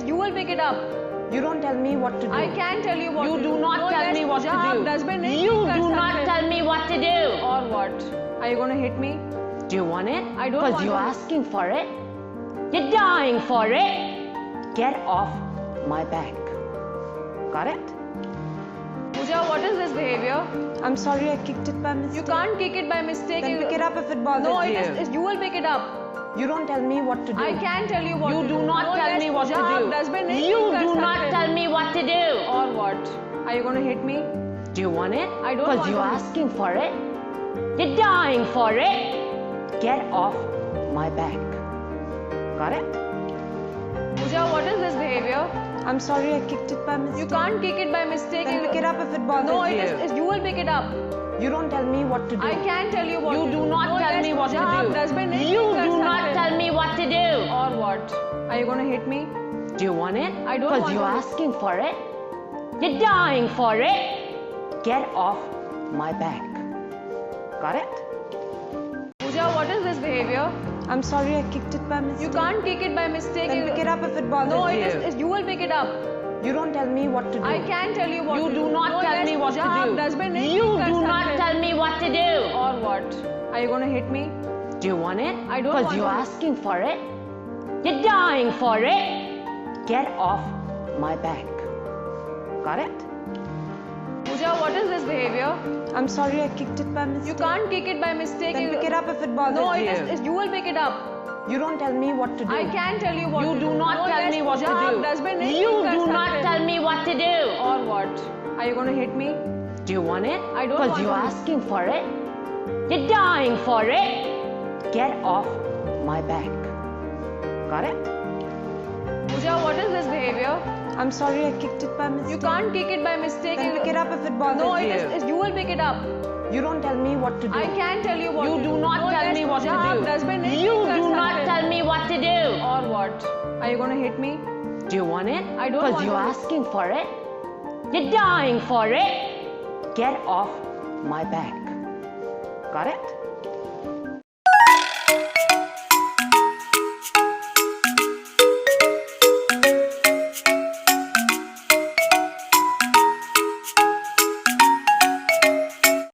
you will pick it up. You don't tell me what to do. I can tell you what to do. You do not tell me what to do. You do not tell me what to do. Or what? Are you going to hit me? Do you want it? I don't want Because you're it. asking for it. You're dying for it. Get off my back. Got it? Pooja, what is this behavior? I'm sorry I kicked it by mistake. You can't kick it by mistake. Then pick it up if it bothers no, you. you will pick it up. You don't tell me what to do. I can tell you what to do. You do not tell me what to do. You do not tell me what to do. Or what? Are you going to hit me? Do you want it? I don't Because want you're it. asking for it. You're dying for it. Get off my back. Got it? Pooja, what is this behavior? I'm sorry I kicked it by mistake. You can't kick it by mistake. Then pick it up if it bothers you. You will pick it up. You don't tell me what to do. I can tell you what to do. You do not tell me what to do. You do not tell me what to do. Or what? Are you going to hit me? Do you want it? I don't Because want you're it. asking for it. You're dying for it. Get off my back. Got it? Pooja, what is this behavior? I'm sorry I kicked it by mistake. You can't kick it by mistake. Then pick it up if it bothers you. You will pick it up. You don't tell me what to do. I can tell you what You to do not tell me what to do. You do not tell me what to do. Or what? Are you going to hit me? Do you want it? I don't Because want you're it. asking for it. You're dying for it. Get off my back. Got it? Pooja, what is this behavior? I'm sorry I kicked it by mistake. You can't kick it by mistake. Then pick it up if it bothers you. You will pick it up. You don't tell me what to do. I can tell you what to do. You do not tell me what to do. You do not tell me what to do. Or what? Are you going to hit me? Do you want it? I don't Because want you're it. asking for it. You're dying for it. Get off my back. Got it? Pooja, what is this behavior? I'm sorry I kicked it by mistake. You can't kick it by mistake. Then pick it up if it bothers you. You will pick it up. You don't tell me what to do. I can tell you what to do. You do not tell me what to do. You do not tell me what to do. Or what? Are you going to hit me? Do you want it? I don't Because want you're it. asking for it. You're dying for it. Get off my back. Got it?